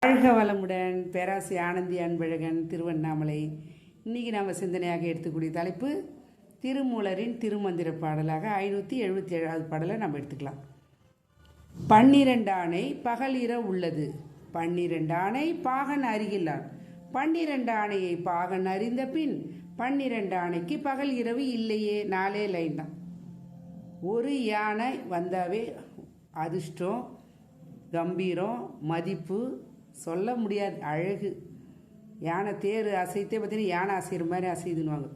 வாழ்க வளமுடன். பேராசி ஆனந்தி அன்பழகன், திருவண்ணாமலை. இன்றைக்கி நாம் சிந்தனையாக எடுத்துக்கூடிய தலைப்பு திருமூலரின் திருமந்திர பாடலாக 577வது பாடலை நம்ம எடுத்துக்கலாம். 12 ஆணை பகல் இரவு உள்ளது, 12 ஆணை பாகன் அருகில்லான், 12 ஆணையை பாகன் அறிந்த பின் 12 ஆணைக்கு பகல் இரவு இல்லையே. 4 லைன் தான். ஒரு யானை வந்தாவே அதிர்ஷ்டம், கம்பீரம், மதிப்பு, சொல்ல முடியாது அழகு. யானை தேர் அசைத்தே பார்த்தீங்கன்னா யானை அசைகிற மாதிரி அசைதுன்னுவாங்க.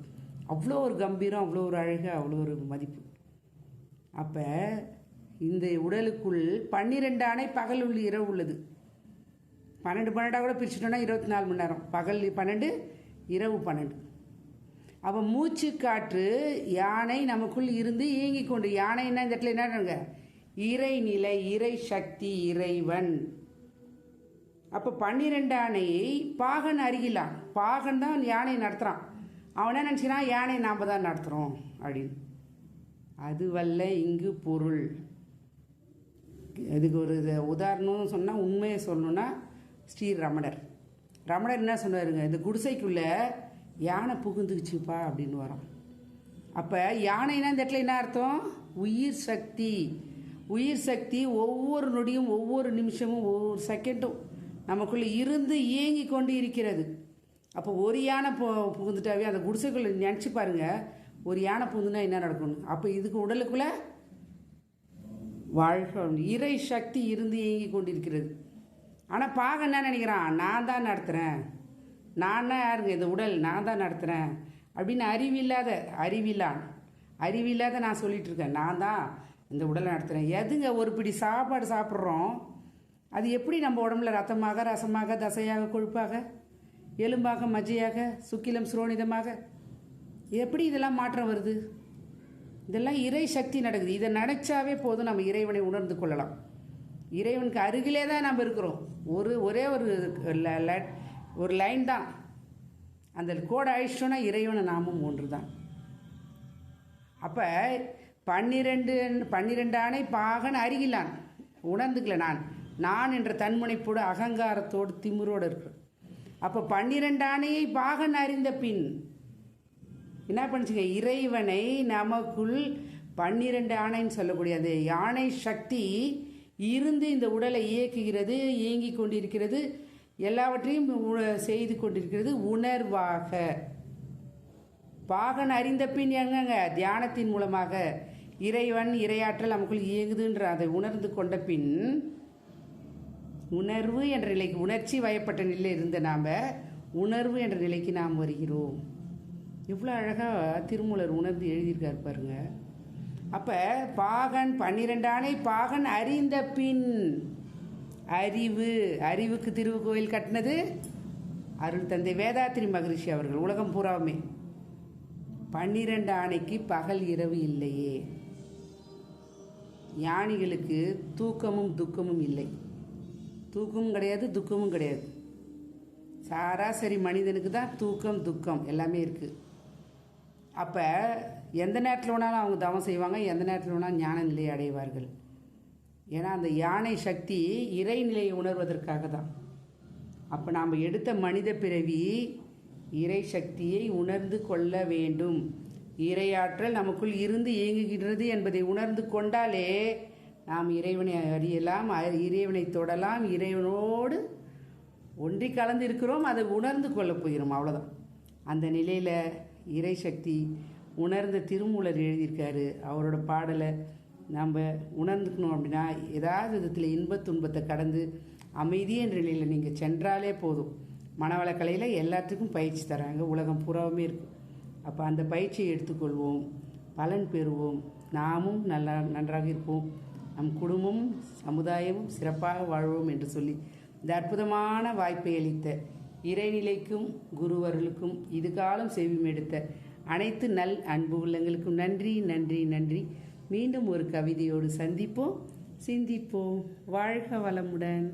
அவ்வளோ ஒரு கம்பீரம், அவ்வளோ ஒரு அழகு, அவ்வளோ ஒரு மதிப்பு. அப்போ இந்த உடலுக்குள் 12 ஆணை பகல் உள்ள இரவு உள்ளது. 12 கூட பிரிச்சுட்டோன்னா 24 மணி நேரம். பகல் 12, இரவு 12. அப்போ மூச்சு காற்று யானை நமக்குள் இருந்து இயங்கி கொண்டு, யானைன்னா இந்த இடத்துல என்னங்க இறைநிலை, இறை சக்தி, இறைவன். அப்போ 12 ஆணையை பாகன் அருகிலான். பாகன் தான் யானை நடத்துகிறான். அவனே நினச்சிக்கிறான் யானை நாம் தான் நடத்துகிறோம் அப்படின்னு. அதுவல்ல இங்கு பொருள். இதுக்கு ஒரு உதாரணம் சொன்னால், உண்மையை சொல்லணுன்னா ஸ்ரீ ரமணர் என்ன சொன்னாருங்க, இந்த குடிசைக்குள்ளே யானை புகுந்துக்குச்சுப்பா அப்படின்னு வரோம். அப்போ யானைனா இந்த இடத்துல என்ன அர்த்தம்? உயிர் சக்தி. உயிர் சக்தி ஒவ்வொரு நொடியும், ஒவ்வொரு நிமிஷமும், ஒவ்வொரு செகண்டும் நமக்குள்ளே இருந்து இயங்கி கொண்டு இருக்கிறது. அப்போ ஒரு யானை புகுந்துட்டாவே அந்த குடிசைக்குள்ளே நினச்சி பாருங்கள், ஒரு யானை புகுந்துனா என்ன நடக்கணும்? அப்போ இதுக்கு உடலுக்குள்ளே வாழ்க இறை சக்தி இருந்து இயங்கி கொண்டு இருக்கிறது. ஆனால் பாக என்ன நினைக்கிறான், நான் தான் நடத்துகிறேன், நான் தான் யாருங்க இந்த உடல், நான் தான் நடத்துகிறேன் அப்படின்னு அறிவில்லாத நான் சொல்லிகிட்டு இருக்கேன், நான் தான் இந்த உடலை நடத்துகிறேன். எதுங்க ஒரு பிடி சாப்பாடு சாப்பிட்றோம், அது எப்படி நம்ம உடம்புல ரத்தமாக, ரசமாக, தசையாக, கொழுப்பாக, எலும்பாக, மஜ்ஜையாக, சுக்கிலம், சுரோனிதமாக எப்படி இதெல்லாம் மாற்றம் வருது? இதெல்லாம் இறை சக்தி நடக்குது. இதை நினைச்சாவே போதும், நம்ம இறைவனை உணர்ந்து கொள்ளலாம். இறைவனுக்கு அருகிலே தான் நம்ம இருக்கிறோம். ஒரே ஒரு லைன் தான். அந்த கோடை அழிச்சிட்டோன்னா இறைவனை நாமும் ஒன்று தான். அப்போ 12 ஆணை பாகன் அருகிலான். உணர்ந்துக்கல நான் என்ற தன்முனைப்போடு, அகங்காரத்தோடு, திமிரோடு இருக்கிறேன். அப்போ 12 ஆணையை பாகன் அறிந்த பின் என்ன பண்ணிச்சுங்க, இறைவனை நமக்குள் 12 ஆணைன்னு சொல்லக்கூடிய அந்த யானை சக்தி இருந்து இந்த உடலை இயக்குகிறது, இயங்கி கொண்டிருக்கிறது, எல்லாவற்றையும் செய்து கொண்டிருக்கிறது உணர்வாக. பாகன் அறிந்த பின் எங்கங்க தியானத்தின் மூலமாக இறைவன், இறையாற்றல் நமக்குள் இயங்குதுன்ற அதை உணர்ந்து கொண்ட பின், உணர்வு என்ற நிலைக்கு, உணர்ச்சி வயப்பட்ட நிலையில் இருந்த நாம் உணர்வு என்ற நிலைக்கு நாம் வருகிறோம். இவ்வளோ அழகாக திருமூலர் உணர்ந்து எழுதியிருக்கார் பாருங்க. அப்போ பாகன் 12 ஆணை பாகன் அறிந்த பின், அறிவுக்கு திருவுக்கோயில் கட்டினது அருள் தந்தை வேதாத்திரி மகரிஷி அவர்கள். உலகம் பூராவுமே 12 ஆணைக்கு பகல் இரவு இல்லையே. ஞானிகளுக்கு தூக்கமும் துக்கமும் இல்லை. தூக்கமும் கிடையாது, துக்கமும் கிடையாது. சராசரி மனிதனுக்கு தான் தூக்கம், துக்கம் எல்லாமே இருக்குது. அப்போ எந்த நேரத்தில் வேணாலும் அவங்க தவம் செய்வாங்க, எந்த நேரத்தில் வேணாலும் ஞான நிலையை அடைவார்கள். ஏன்னா அந்த யானை சக்தி இறைநிலையை உணர்வதற்காக தான். அப்போ நாம் எடுத்த மனித பிறவி இறை சக்தியை உணர்ந்து கொள்ள வேண்டும். இறையாற்றல் நமக்குள் இருந்து இயங்குகின்றது என்பதை உணர்ந்து கொண்டாலே நாம் இறைவனை அறியலாம், இறைவனை தொடலாம், இறைவனோடு ஒன்றி கலந்து இருக்கிறோம், அதை உணர்ந்து கொள்ளப் போகிறோம். அவ்வளோதான். அந்த நிலையில் இறை சக்தி உணர்ந்த திருமூலர் எழுதியிருக்காரு. அவரோட பாடலை நம்ம உணர்ந்துக்கணும் அப்படின்னா, ஏதாவது விதத்தில் இன்பத் துன்பத்தை கடந்து அமைதி என்ற நிலையில் நீங்கள் சென்றாலே போதும். மனவளக்கலையில் எல்லாத்துக்கும் பயிற்சி தராங்க, உலகம் பூராவுமே இருக்குது. அப்போ அந்த பயிற்சியை எடுத்துக்கொள்வோம், பலன் பெறுவோம், நாமும் நன்றாக இருப்போம், நம் குடும்பமும் சமுதாயமும் சிறப்பாக வாழ்வோம் என்று சொல்லி இந்த அற்புதமான வாய்ப்பை அளித்த இறைநிலைக்கும் குருவர்களுக்கும் இதுகாலம் செவிமெடுத்த அனைத்து நல் அன்பு உள்ளங்களுக்கும் நன்றி நன்றி நன்றி. மீண்டும் ஒரு கவிதையோடு சந்திப்போம், சிந்திப்போம். வாழ்க வளமுடன்.